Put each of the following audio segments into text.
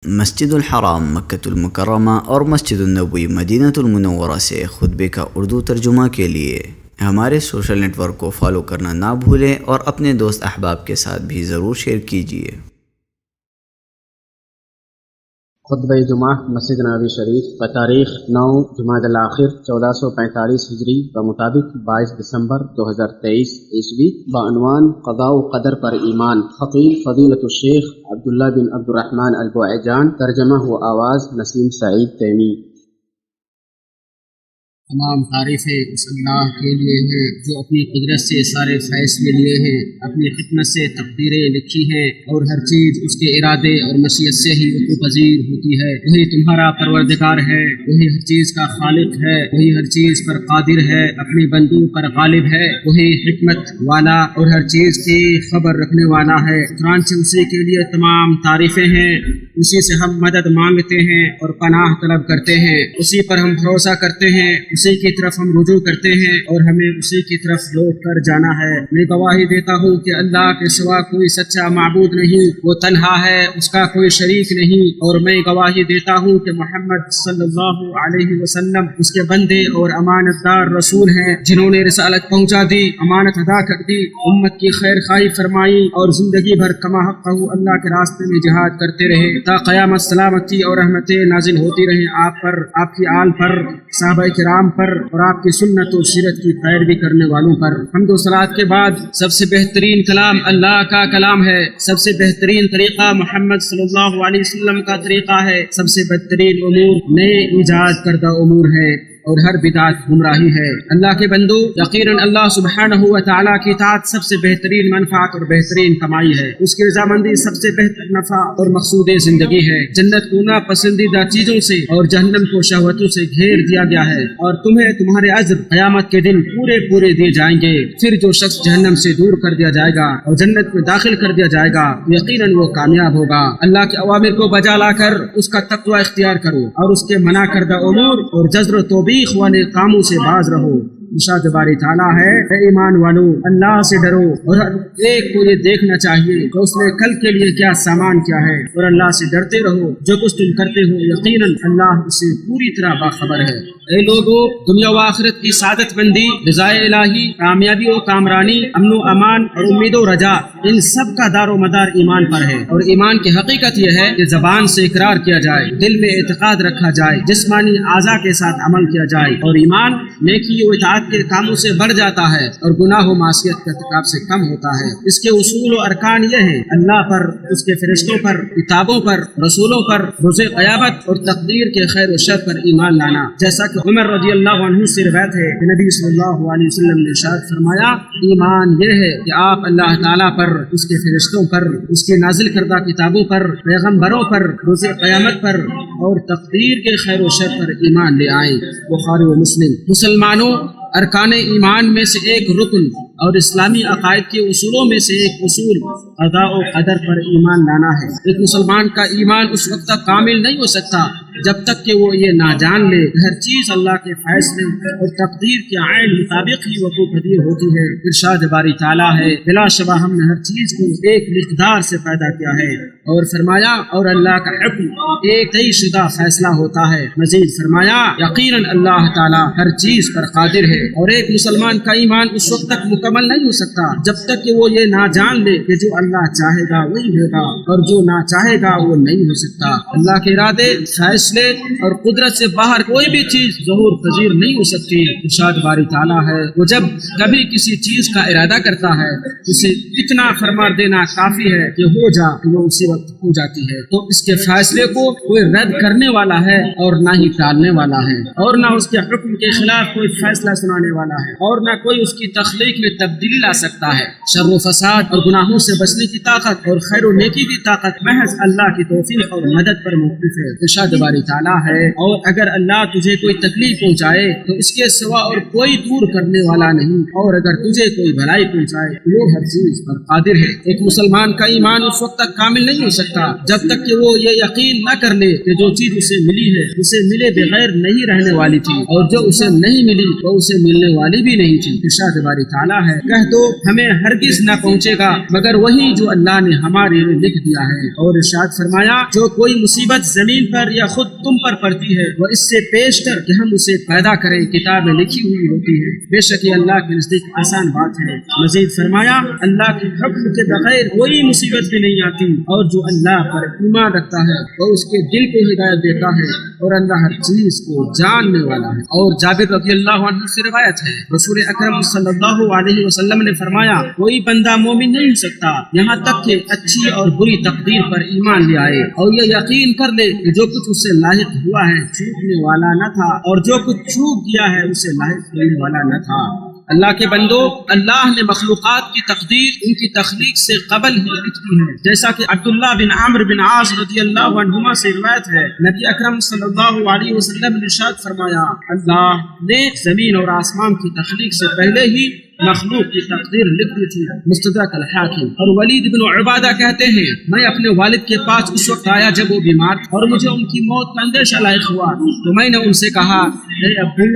مسجد الحرام مکۃ المکرمہ اور مسجد النبوی مدینہ المنورہ سے خطبے کا اردو ترجمہ کے لیے ہمارے سوشل نیٹ ورک کو فالو کرنا نہ بھولیں اور اپنے دوست احباب کے ساتھ بھی ضرور شیئر کیجیے۔ خطبہ جمعہ مسجد نبوی شریف بتاریخ 9 جمادی الاخر 1445 ہجری بمطابق 22 دسمبر 2023 عیسوی بعنوان قضاء و قدر پر ایمان، خطیب فضیلۃ الشیخ عبداللہ بن عبد الرحمن البوعیجان، ترجمہ و آواز نسیم سعید تیمی۔ تمام تعریفیں اس اللہ کے لیے ہیں جو اپنی قدرت سے سارے فیصلے لیے ہیں، اپنی حکمت سے تقدیریں لکھی ہیں اور ہر چیز اس کے ارادے اور مشیت سے ہی وقوع پذیر ہوتی ہے۔ وہی تمہارا پروردگار ہے، وہی ہر چیز کا خالق ہے، وہی ہر چیز پر قادر ہے، اپنی بندوں پر غالب ہے، وہی حکمت والا اور ہر چیز کی خبر رکھنے والا ہے۔ چنانچہ اسی کے لیے تمام تعریفیں ہیں، اسی سے ہم مدد مانگتے ہیں اور پناہ طلب کرتے ہیں، اسی پر ہم بھروسہ کرتے ہیں، اسی کی طرف ہم رجوع کرتے ہیں اور ہمیں اسی کی طرف لوٹ کر جانا ہے۔ میں گواہی دیتا ہوں کہ اللہ کے سوا کوئی سچا معبود نہیں، وہ تنہا ہے، اس کا کوئی شریک نہیں، اور میں گواہی دیتا ہوں کہ محمد صلی اللہ علیہ وسلم اس کے بندے اور امانت دار رسول ہیں، جنہوں نے رسالت پہنچا دی، امانت ادا کر دی، امت کی خیر خواہی فرمائی اور زندگی بھر کما حقہ اللہ کے راستے میں جہاد کرتے رہے تا قیامت سلامتی اور رحمتیں نازل ہوتی رہیں آپ پر، آپ کی آل پر، صحابہ کرام پر اور آپ کی سنت و سیرت کی پیروی کرنے والوں پر۔ حمد و صلوات کے بعد سب سے بہترین کلام اللہ کا کلام ہے، سب سے بہترین طریقہ محمد صلی اللہ علیہ وسلم کا طریقہ ہے، سب سے بہترین امور نئے ایجاد کردہ امور ہے اور ہر بدعت گمراہی ہے۔ اللہ کے بندو، یقیناً اللہ سبحانہ و تعالیٰ کی اطاعت سب سے بہترین منفعت اور بہترین کمائی ہے، اس کی رضامندی سب سے بہتر نفع اور مقصود زندگی ہے۔ جنت کو ناپسندیدہ چیزوں سے اور جہنم کو شہوتوں سے گھیر دیا گیا ہے، اور تمہیں تمہارے اجر قیامت کے دن پورے دیے جائیں گے۔ پھر جو شخص جہنم سے دور کر دیا جائے گا اور جنت میں داخل کر دیا جائے گا، یقیناً وہ کامیاب ہوگا۔ اللہ کے اوامر کو بجا لا کر اس کا تقوی اختیار کرو اور اس کے منع کردہ امور اور جزر و توبیخ والے کاموں سے باز رہو۔ ارشاد باری تعالیٰ ہے، اے ایمان والو، اللہ سے ڈرو اور ہر ایک کو یہ دیکھنا چاہیے کہ اس نے کل کے لیے کیا سامان کیا ہے، اور اللہ سے ڈرتے رہو جو کچھ تم کرتے ہو، یقیناً اللہ اسے پوری طرح باخبر ہے۔ اے لوگو، دنیا و آخرت کی سعادت مندی، رضائے الہی، کامیابی و کامرانی، امن و امان اور امید و رجا، ان سب کا دار و مدار ایمان پر ہے، اور ایمان کی حقیقت یہ ہے کہ زبان سے اقرار کیا جائے، دل میں اعتقاد رکھا جائے، جسمانی اعضاء کے ساتھ عمل کیا جائے، اور ایمان نیکی و اطاعت کے کاموں سے بڑھ جاتا ہے اور گناہ و معصیت کے ارتکاب سے کم ہوتا ہے۔ اس کے اصول و ارکان یہ ہیں: اللہ پر، اس کے فرشتوں پر، کتابوں پر، رسولوں پر، روز قیامت اور تقدیر کے خیر و شر پر ایمان لانا۔ جیسا کہ عمر رضی اللہ عنہ سے روایت ہے کہ نبی صلی اللہ علیہ وسلم نے ارشاد فرمایا، ایمان یہ ہے کہ آپ اللہ تعالیٰ پر، اس کے فرشتوں پر، اس کی نازل کردہ کتابوں پر، پیغمبروں پر، روز قیامت پر اور تقدیر کے خیر و شر پر ایمان لے آئیں۔ بخاری و مسلم۔ مسلمانوں، ارکان ایمان میں سے ایک رکن اور اسلامی عقائد کے اصولوں میں سے ایک اصول قضاء و قدر پر ایمان لانا ہے۔ ایک مسلمان کا ایمان اس وقت تک کامل نہیں ہو سکتا جب تک کہ وہ یہ نہ جان لے کہ ہر چیز اللہ کے فیصلے اور تقدیر کے عین مطابق ہی وقوع پذیر ہوتی ہے۔ ارشاد باری تعالیٰ ہے، بلا شبہ ہم نے ہر چیز کو ایک مقدار سے پیدا کیا ہے، اور فرمایا اور اللہ کا حکم ایک طے شدہ فیصلہ ہوتا ہے۔ مزید فرمایا، یقیناً اللہ تعالیٰ ہر چیز پر قادر ہے، اور ایک مسلمان کا ایمان اس وقت تک مکمل نہیں ہو سکتا جب تک کہ وہ یہ نہ جان لے کہ جو اللہ چاہے گا وہی ہوگا اور جو نہ چاہے گا وہ نہیں ہو سکتا۔ اللہ کے ارادے، فیصلے اور قدرت سے باہر کوئی بھی چیز ظہور پذیر نہیں ہو سکتی۔ ارشاد باری تعالیٰ ہے، وہ جب کبھی کسی چیز کا ارادہ کرتا ہے اسے اتنا فرما دینا کافی ہے کہ ہو جا، کہ وہ اسی وقت ہو جاتی ہے۔ تو اس کے فیصلے کو کوئی رد کرنے والا ہے اور نہ ہی ٹالنے والا ہے، اور نہ اس کے حکم کے خلاف کوئی فیصلہ سنانے والا ہے، اور نہ کوئی اس کی تخلیق میں تبدیلی لا سکتا ہے۔ شر و فساد اور گناہوں سے بچنے کی طاقت اور خیر و نیکی کی طاقت محض اللہ کی توفیق اور مدد پر موقف ہے۔ ارشاد باری باری تعالیٰ ہے، اور اگر اللہ تجھے کوئی تکلیف پہنچائے تو اس کے سوا اور کوئی دور کرنے والا نہیں، اور اگر تجھے کوئی بھلائی پہنچائے تو وہ ہر چیز پر قادر ہے۔ ایک مسلمان کا ایمان اس وقت تک کامل نہیں ہو سکتا جب تک کہ وہ یہ یقین نہ کر لے کہ جو چیز اسے ملی ہے اسے ملے بغیر نہیں رہنے والی تھی، اور جو اسے نہیں ملی وہ اسے ملنے والی بھی نہیں تھی۔ ارشاد باری تعالیٰ ہے، کہہ دو ہمیں ہرگز نہ پہنچے گا مگر وہی جو اللہ نے ہمارے لیے لکھ دیا ہے۔ اور ارشاد فرمایا، جو کوئی مصیبت زمین پر یا خود تم پر پڑتی ہے وہ اس سے پیش کر کہ ہم اسے پیدا کریں کتابیں لکھی ہوئی ہوتی ہے، بے شک یہ اللہ کے نزدیک آسان بات ہے۔ مزید فرمایا، اللہ کے حکم کے بغیر کوئی مصیبت بھی نہیں آتی، اور جو اللہ پر ایمان رکھتا ہے وہ اس کے دل کو ہدایت دیتا ہے، اور اللہ ہر چیز کو جاننے والا ہے۔ اور جابر رضی اللہ عنہ سے روایت ہے، رسول اکرم صلی اللہ علیہ وسلم نے فرمایا، کوئی بندہ مومن نہیں ہو سکتا یہاں تک کہ اچھی اور بری تقدیر پر ایمان لے آئے اور یہ یقین کر لے کہ جو کچھ اس سے لاحق ہوا ہے چھوٹنے والا نہ تھا، اور جو کچھ چھوٹ گیا ہے اسے لاحق ہونے والا نہ تھا۔ اللہ کے بندو، اللہ نے مخلوقات کی تقدیر ان کی تخلیق سے قبل ہی لکھ دی ہے، جیسا کہ عبداللہ بن عمرو بن عاص رضی اللہ عنہما سے روایت ہے، نبی اکرم صلی اللہ علیہ وسلم نے ارشاد فرمایا، اللہ نے زمین اور آسمان کی تخلیق سے پہلے ہی مخلوق کی تقدیر لکھ دی تھی۔ مستدرک الحاکم۔ اور ولید بن عبادہ کہتے ہیں، میں اپنے والد کے پاس اس وقت آیا جب وہ بیمار اور مجھے ان کی موت کا اندیشہ لاحق ہوا، تو میں نے ان سے کہا، اے ابو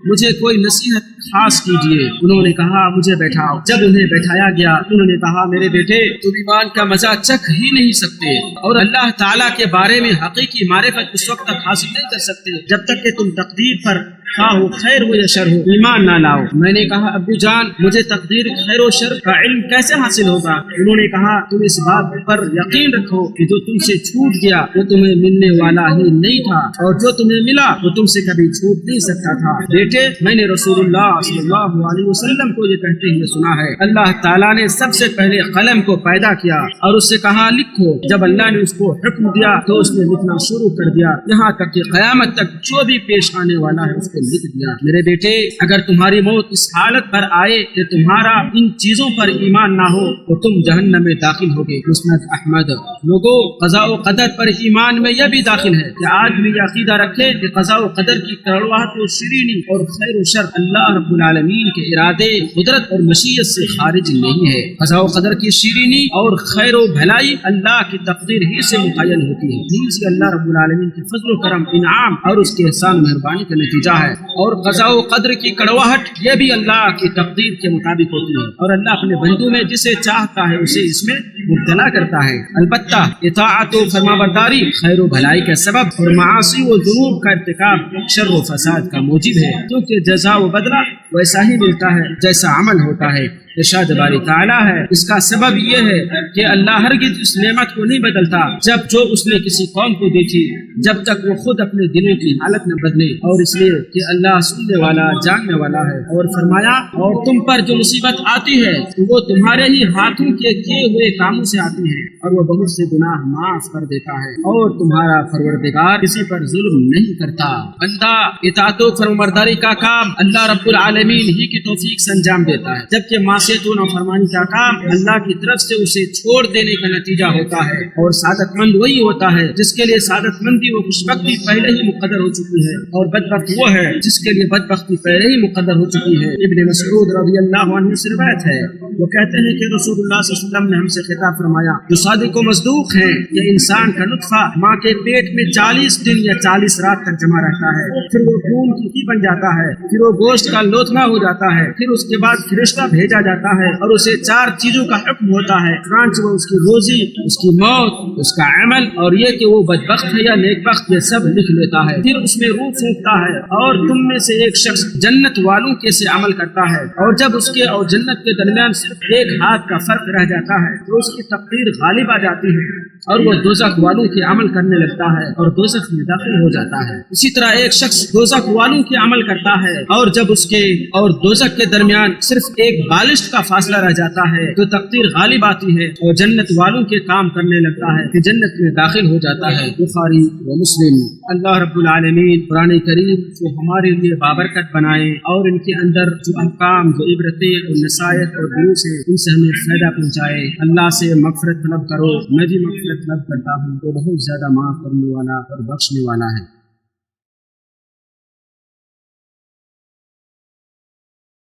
مجھے کوئی نصیحت خاص کیجیے۔ انہوں نے کہا، مجھے بیٹھاؤ۔ جب انہیں بٹھایا گیا انہوں نے کہا، میرے بیٹے تم ایمان کا مزہ چکھ ہی نہیں سکتے اور اللہ تعالیٰ کے بارے میں حقیقی معرفت اس وقت تک حاصل نہیں کر سکتے جب تک کہ تم تقدیر پر خواہ ہو خیر ہو یا شر ہو ایمان نہ لاؤ۔ میں نے کہا، ابو جان مجھے تقدیر خیر و شر کا علم کیسے حاصل ہوگا؟ انہوں نے کہا، تم اس بات پر یقین رکھو کہ جو تم سے چھوٹ گیا وہ تمہیں ملنے والا ہی نہیں تھا، اور جو تمہیں ملا وہ تم سے کبھی چھوٹ نہیں سکتا تھا۔ بیٹے میں نے رسول اللہ صلی اللہ علیہ وسلم کو یہ کہتے ہوئے سنا ہے، اللہ تعالیٰ نے سب سے پہلے قلم کو پیدا کیا اور اس سے کہا لکھو۔ جب اللہ نے اس کو حکم دیا تو اس نے لکھنا شروع کر دیا، یہاں تک کہ قیامت تک جو بھی پیش آنے والا ہے اس کو لکھ دیا۔ میرے بیٹے اگر تمہاری موت اس حالت پر آئے کہ تمہارا ان چیزوں پر ایمان نہ ہو تو تم جہنم میں داخل ہوگے۔ مسند احمد۔ لوگوں، قضاء و قدر پر ایمان میں یہ بھی داخل ہے کہ آدمی یہ عقیدہ رکھے کہ قضاء و قدر کی کڑواہٹ و شیرینی اور خیر و شر اللہ رب العالمین کے ارادے، قدرت اور مشیت سے خارج نہیں ہے۔ قضاء و قدر کی شیرینی اور خیر و بھلائی اللہ کی تقدیر ہی سے متعین ہوتی ہے، یہ اللہ رب العالمین کے فضل و کرم، انعام اور اس کے احسان و مہربانی کا نتیجہ ہے۔ اور قضاء و قدر کی کڑواہٹ یہ بھی اللہ کی تقدیر کے مطابق ہوتی ہے، اور اللہ اپنے بندوں میں جسے چاہتا ہے اسے اس میں مبتلا کرتا ہے۔ البتہ اطاعت و فرمانبرداری خیر و بھلائی کا سبب اور معاصی و ذنوب کا ارتکاب شر و فساد کا موجب ہے، کیونکہ جزا و بدلہ ویسا ہی ملتا ہے جیسا عمل ہوتا ہے۔ ارشاد باری تعالیٰ ہے، اس کا سبب یہ ہے کہ اللہ ہرگز اس نعمت کو نہیں بدلتا جب جو اس نے کسی قوم کو دی تھی جب تک وہ خود اپنے دلوں کی حالت نہ بدلے، اور اس لیے کہ اللہ سننے والا جاننے والا ہے۔ اور فرمایا، اور تم پر جو مصیبت آتی ہے وہ تمہارے ہی ہاتھوں کے کیے ہوئے کاموں سے آتی ہے، اور وہ بہت سے گناہ معاف کر دیتا ہے، اور تمہارا پروردگار کسی پر ظلم نہیں کرتا۔ بندہ اطاعت و فرمانبرداری کا کام اللہ رب العالمین ہی کی توفیق سے انجام دیتا ہے، جبکہ معصیت و نافرمانی کا کام اللہ کی طرف سے اسے چھوڑ دینے کا نتیجہ ہوتا ہے۔ اور سعادت مند وہی ہوتا ہے جس کے لیے سعادت مندی و خوشبختی پہلے ہی مقدر ہو چکی ہے، اور بدبخت وہ ہے جس کے لیے بدبختی پہلے ہی مقدر ہو چکی ہے۔ ابن مسعود رضی اللہ عنہ سے روایت ہے، وہ کہتے ہیں کہ رسول اللہ صلی اللہ علیہ وسلم نے ہم سے خطاب فرمایا، جو صادق و مصدوق ہیں یہ انسان کا نطفہ ماں کے پیٹ میں 40 دن یا 40 رات تک جمع رہتا ہے، پھر وہ خون کی بن جاتا ہے، پھر وہ گوشت کا لوتھڑا ہو جاتا ہے، پھر اس کے بعد فرشتہ بھیجا جاتا ہے اور اسے 4 چیزوں کا حکم ہوتا ہے، چنانچہ وہ اس کی روزی، اس کی موت، اس کا عمل اور یہ کہ وہ بدبخت ہے یا نیک بخت، یہ سب لکھ لیتا ہے۔ پھر اس میں روح پھونکتا ہے اور تم میں سے ایک شخص جنت والوں کے سے عمل کرتا ہے، اور جب اس کے اور جنت کے درمیان صرف ایک ہاتھ کا فرق رہ جاتا ہے تو اس کی تقدیر غالب آ جاتی ہے اور وہ دوزخ والوں کے عمل کرنے لگتا ہے اور دوزخ میں داخل ہو جاتا ہے۔ اسی طرح ایک شخص دوزخ والوں کے عمل کرتا ہے اور جب اس کے اور دوزخ کے درمیان صرف ایک بالشت کا فاصلہ رہ جاتا ہے تو تقدیر غالب آتی ہے اور جنت والوں کے کام کرنے لگتا ہے کہ جنت میں داخل ہو جاتا ہے۔ بخاری و مسلم۔ اللہ رب العالمین قرآن کریم کو ہمارے لیے بابرکت بنائے اور ان کے اندر جو احکام، جو عبرتیں اور نصائح اور دروس ہیں ان سے ہمیں فائدہ پہنچائے۔ اللہ سے مغفرت طلب کرو، میں بھی مغفرت طلب کرتا ہوں، وہ بہت زیادہ معاف کرنے والا اور بخشنے والا ہے۔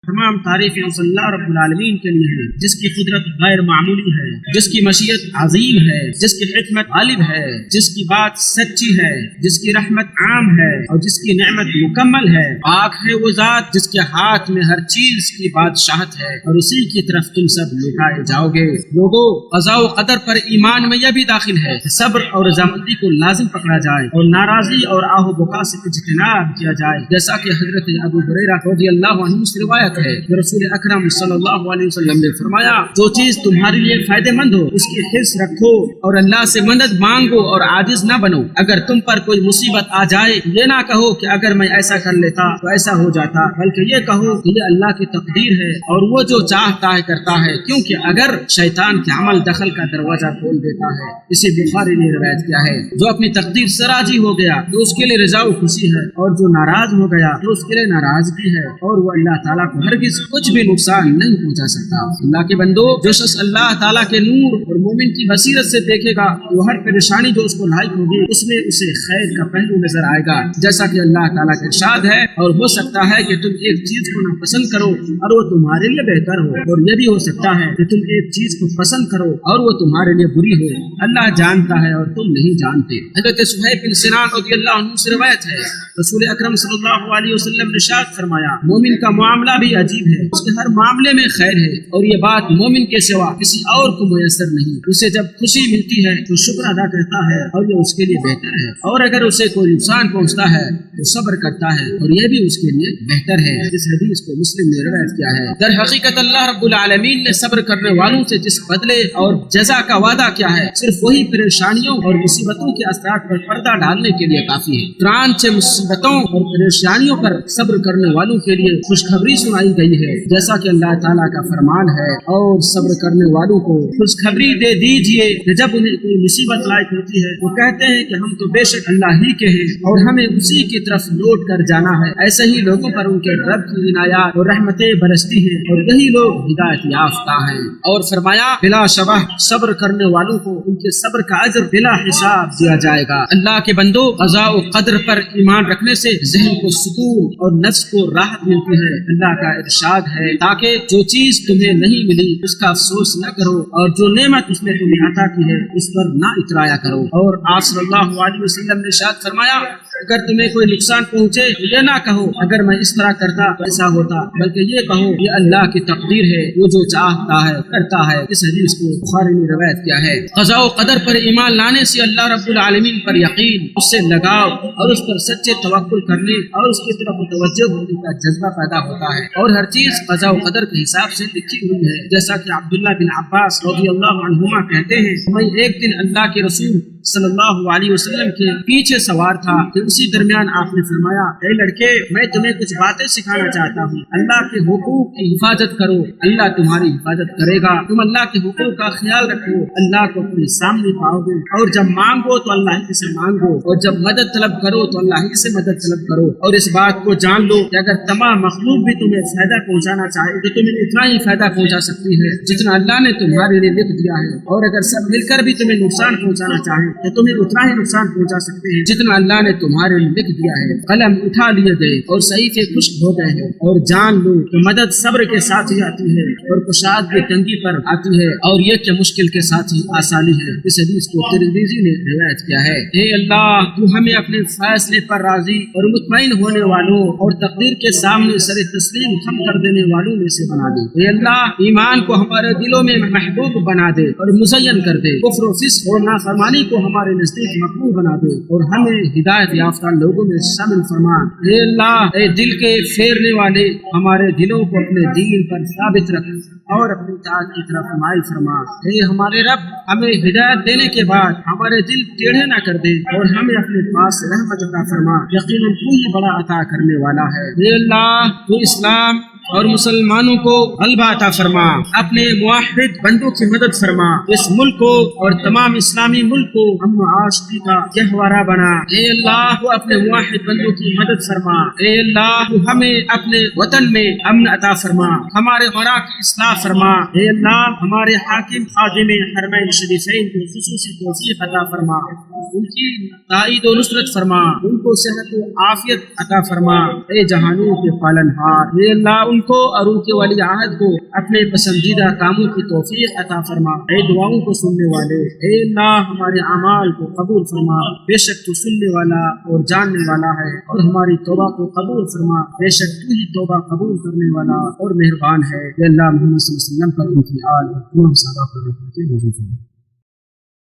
تمام تعریفیں اس اللہ رب العالمین کے لیے ہیں جس کی قدرت غیر معمولی ہے، جس کی مشیت عظیم ہے، جس کی حکمت غالب ہے، جس کی بات سچی ہے، جس کی رحمت عام ہے اور جس کی نعمت مکمل ہے۔ پاک ہے وہ ذات جس کے ہاتھ میں ہر چیز کی بادشاہت ہے اور اسی کی طرف تم سب لوٹائے جاؤ گے۔ لوگوں، قضاء و قدر پر ایمان میں یہ بھی داخل ہے کہ صبر اور رضامندی کو لازم پکڑا جائے اور ناراضی اور آہ و بکا سے اجتناب کیا جائے، جیسا کہ حضرت ابو ہریرہ رضی اللہ عنہ سے روایت ہے کہ رسول اکرم صلی اللہ علیہ وسلم نے فرمایا، جو چیز تمہارے لیے فائدہ مند ہو اس کی حرص رکھو اور اللہ سے مدد مانگو اور عاجز نہ بنو۔ اگر تم پر کوئی مصیبت آ جائے یہ نہ کہو کہ اگر میں ایسا کر لیتا تو ایسا ہو جاتا، بلکہ یہ کہو کہ یہ اللہ کی تقدیر ہے اور وہ جو چاہتا ہے کرتا ہے، کیونکہ اگر شیطان کے عمل دخل کا دروازہ کھول دیتا ہے۔ اسے بخاری نے روایت کیا ہے۔ جو اپنی تقدیر سے راضی ہو گیا تو اس کے لیے رضا و خوشی ہے، اور جو ناراض ہو گیا تو اس کے لیے ناراضگی ہے، اور وہ اللہ تعالیٰ کو ہرگز کچھ بھی نقصان نہیں پہنچا سکتا۔ اللہ کے بندو، جو شخص اللہ تعالیٰ کے نور اور مومن کی بصیرت سے دیکھے گا تو ہر پریشانی جو اس کو لاحق ہوگی اس میں اسے خیر کا پہلو نظر آئے گا، جیسا کہ اللہ تعالیٰ کا ارشاد ہے، اور ہو سکتا ہے کہ تم ایک چیز کو ناپسند کرو اور وہ تمہارے لیے بہتر ہو، اور یہ بھی ہو سکتا ہے کہ تم ایک چیز کو پسند کرو اور وہ تمہارے لیے بری ہو۔ اللہ جانتا ہے اور تم نہیں جانتے۔ حضرت صہیب بن سنان رضی اللہ عنہ سے روایت ہے، رسول اکرم صلی اللہ علیہ وسلم نے ارشاد فرمایا، مومن کا معاملہ بھی عجیب ہے، اس کے ہر معاملے میں خیر ہے، اور یہ بات مومن کے سوا کسی اور کو میسر نہیں۔ اسے جب خوشی ملتی ہے تو شکر ادا کرتا ہے اور یہ اس کے لیے بہتر ہے، اور اگر اسے کوئی نقصان پہنچتا ہے تو صبر کرتا ہے اور یہ بھی اس کے لیے بہتر ہے۔ اس حدیث کو مسلم نے روایت کیا ہے۔ در حقیقت اللہ رب العالمین نے صبر کرنے والوں سے جس بدلے اور جزا کا وعدہ کیا ہے، صرف وہی پریشانیوں اور مصیبتوں کے اثرات پر پردہ ڈالنے کے لیے کافی ہے۔ چنانچہ مصیبتوں اور پریشانیوں پر صبر کرنے والوں کے لیے خوشخبری سنائی گئی ہے، جیسا کہ اللہ تعالیٰ کا فرمان ہے، اور صبر کرنے والوں کو خوشخبری دے دیجئے کہ جب انہیں کوئی مصیبت لاحق ہوتی ہے وہ کہتے ہیں کہ ہم تو بے شک اللہ ہی کے ہیں اور ہمیں اسی کی طرف لوٹ کر جانا ہے۔ ایسے ہی لوگوں پر ان کے رب کی عنایات اور رحمتیں برستی ہیں اور یہی لوگ ہدایت یافتہ ہیں۔ اور فرمایا، بلا شبہ صبر کرنے والوں کو ان کے صبر کا اجر بلا حساب دیا جائے گا۔ اللہ کے بندو، قضاء و قدر پر ایمان رکھنے سے ذہن کو سکون اور نفس کو راحت ملتی ہے۔ اللہ کا ارشاد ہے، تاکہ جو چیز تمہیں نہیں ملی اس کا افسوس نہ کرو، اور جو نعمت اس نے تمہیں عطا کی ہے اس پر نہ اترایا کرو۔ اور آپ صلی اللہ علیہ وسلم نے ارشاد فرمایا، اگر تمہیں کوئی نقصان پہنچے تو یہ نہ کہو اگر میں اس طرح کرتا تو ایسا ہوتا، بلکہ یہ کہو یہ اللہ کی تقدیر ہے، وہ جو چاہتا ہے کرتا ہے۔ اس حدیث کو بخاری نے روایت کیا ہے۔ قضاء و قدر پر ایمان لانے سے اللہ رب العالمین پر یقین، اس سے لگاؤ اور اس پر سچے توکل کرنے اور اس کی طرف متوجہ ہونے کا جذبہ پیدا ہوتا ہے، اور ہر چیز قضاء و قدر کے حساب سے لکھی ہوئی ہے، جیسا کہ عبداللہ بن عباس رضی اللہ عنہما کہتے ہیں، میں ایک دن اللہ کے رسول صلی اللہ علیہ وسلم کے پیچھے سوار تھا کہ اسی درمیان آپ نے فرمایا، اے لڑکے، میں تمہیں کچھ باتیں سکھانا چاہتا ہوں، اللہ کے حقوق کی حفاظت کرو، اللہ تمہاری حفاظت کرے گا۔ تم اللہ کے حقوق کا خیال رکھو، اللہ کو اپنے سامنے پاؤ گے، اور جب مانگو تو اللہ ہی سے مانگو، اور جب مدد طلب کرو تو اللہ ہی سے مدد طلب کرو، اور اس بات کو جان لو کہ اگر تمام مخلوق بھی تمہیں فائدہ پہنچانا چاہے تو تمہیں اتنا ہی فائدہ پہنچا سکتی ہے جتنا اللہ نے تمہارے لیے لکھ دیا ہے، اور اگر سب مل کر بھی تمہیں نقصان پہنچانا چاہے تو تمہیں اتنا ہی نقصان پہنچا سکتے ہیں جتنا اللہ نے تمہارے لیے لکھ دیا ہے۔ قلم اٹھا لیے گئے اور صحیفے خشک ہو گئے ہیں، اور جان لو کہ مدد صبر کے ساتھ ہی آتی ہے، اور کشادگی تنگی پر آتی ہے، اور یہ کہ مشکل کے ساتھ ہی آسانی ہے۔ اس حدیث کو ترمذی نے روایت کیا ہے۔ اے اللہ، تو ہمیں اپنے فیصلے پر راضی اور مطمئن ہونے والوں اور تقدیر کے سامنے سر تسلیم خم کر دینے والوں میں سے بنا دے۔ اے اللہ، ایمان کو ہمارے دلوں میں محبوب بنا دے اور مزین کر دے، کفر و فسق اور نافرمانی کو ہمارے نزدیک مقبول بنا دے، اور ہمیں ہدایت یافتہ لوگوں میں شامل فرما۔ اے اللہ، اے دل کے پھیرنے والے، ہمارے دلوں کو اپنے دین پر ثابت رکھ اور اپنی اطاعت کی طرف مائل فرما۔ اے ہمارے رب، ہمیں ہدایت دینے کے بعد ہمارے دل ٹیڑھے نہ کر دے اور ہمیں اپنے پاس رحمت عطا فرما، یقیناً تو ہی بڑا عطا کرنے والا ہے۔ اے اللہ، تو اسلام اور مسلمانوں کو غلبہ عطا فرما، اپنے موحد بندوں کی مدد فرما، اس ملک کو اور تمام اسلامی ملک کو امن و آشتی کا گہوارہ بنا۔ اے اللہ، تو اپنے موحد بندوں کی مدد فرما۔ اے اللہ، تو ہمیں اپنے وطن میں امن عطا فرما، ہمارے غرا کی اصلاح فرما۔ اے اللہ، ہمارے حاکم خادم حرمین شریفین کو خصوصی توفیق عطا فرما، ان کی تائید و نصرت فرما، ان کو صحت و عافیت عطا فرما۔ اے جہانوں کے پالنہار، اے اللہ، ان ان کو اور ان کے ولی عہد کو اپنے پسندیدہ کاموں کی توفیق عطا فرما۔ اے دعاؤں کو سننے والے، اے اللہ ہمارے اعمال کو قبول فرما، بے شک تو سننے والا اور جاننے والا ہے، اور ہماری توبہ کو قبول فرما، بے شک تو ہی توبہ قبول کرنے والا اور مہربان ہے۔ یا اللہ محمد صلی اللہ علیہ وسلم پر ان کی آل اور تمام صحابہ پر رحمت نازل فرما۔